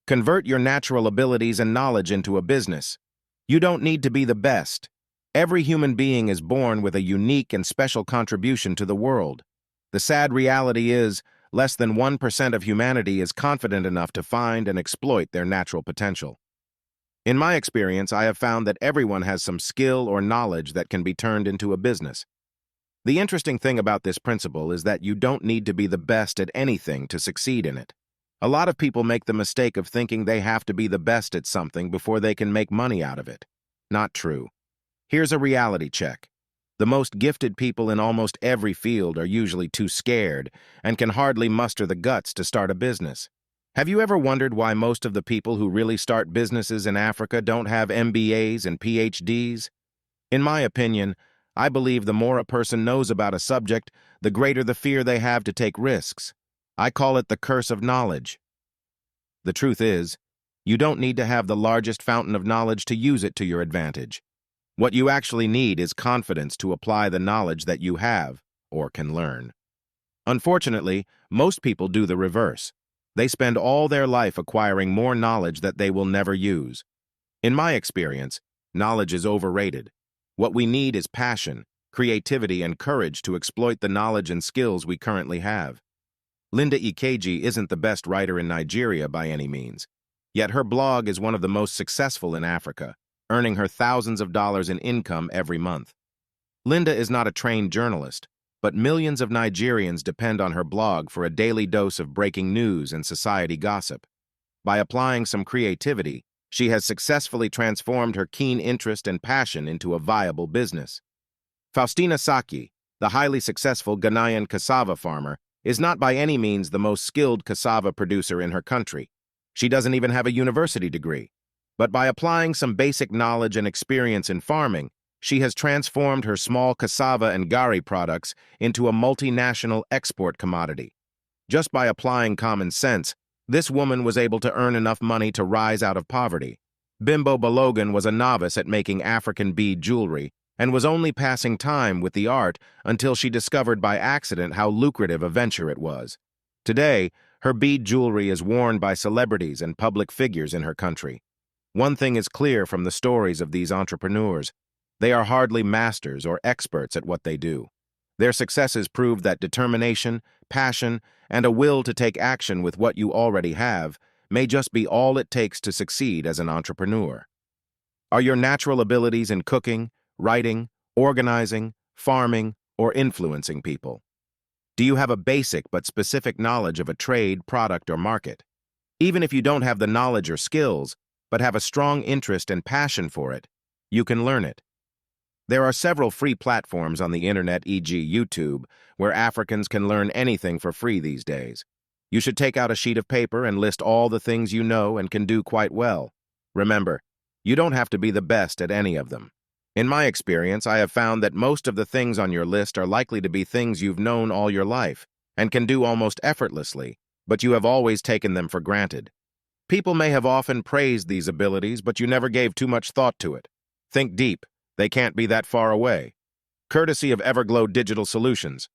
Convert your natural abilities and knowledge into a business. You don't need to be the best. Every human being is born with a unique and special contribution to the world. The sad reality is, less than 1% of humanity is confident enough to find and exploit their natural potential. In my experience, I have found that everyone has some skill or knowledge that can be turned into a business. The interesting thing about this principle is that you don't need to be the best at anything to succeed in it. A lot of people make the mistake of thinking they have to be the best at something before they can make money out of it. Not true. Here's a reality check. The most gifted people in almost every field are usually too scared and can hardly muster the guts to start a business. Have you ever wondered why most of the people who really start businesses in Africa don't have MBAs and PhDs? In my opinion, I believe the more a person knows about a subject, the greater the fear they have to take risks. I call it the curse of knowledge. The truth is, you don't need to have the largest fountain of knowledge to use it to your advantage. What you actually need is confidence to apply the knowledge that you have or can learn. Unfortunately, most people do the reverse. They spend all their life acquiring more knowledge that they will never use. In my experience, knowledge is overrated. What we need is passion, creativity, and courage to exploit the knowledge and skills we currently have. Linda Ikeji isn't the best writer in Nigeria by any means, yet her blog is one of the most successful in Africa, earning her thousands of dollars in income every month. Linda is not a trained journalist, but millions of Nigerians depend on her blog for a daily dose of breaking news and society gossip. By applying some creativity, she has successfully transformed her keen interest and passion into a viable business. Faustina Saki, the highly successful Ghanaian cassava farmer, is not by any means the most skilled cassava producer in her country. She doesn't even have a university degree. But by applying some basic knowledge and experience in farming, she has transformed her small cassava and gari products into a multinational export commodity. Just by applying common sense, this woman was able to earn enough money to rise out of poverty. Bimbo Balogun was a novice at making African bead jewelry and was only passing time with the art until she discovered by accident how lucrative a venture it was. Today, her bead jewelry is worn by celebrities and public figures in her country. One thing is clear from the stories of these entrepreneurs. They are hardly masters or experts at what they do. Their successes prove that determination, passion, and a will to take action with what you already have may just be all it takes to succeed as an entrepreneur. Are your natural abilities in cooking, writing, organizing, farming, or influencing people? Do you have a basic but specific knowledge of a trade, product, or market? Even if you don't have the knowledge or skills, but have a strong interest and passion for it, you can learn it. There are several free platforms on the internet, e.g. YouTube, where Africans can learn anything for free these days. You should take out a sheet of paper and list all the things you know and can do quite well. Remember, you don't have to be the best at any of them. In my experience, I have found that most of the things on your list are likely to be things you've known all your life and can do almost effortlessly, but you have always taken them for granted. People may have often praised these abilities, but you never gave too much thought to it. Think deep. They can't be that far away. Courtesy of Everglow Digital Solutions.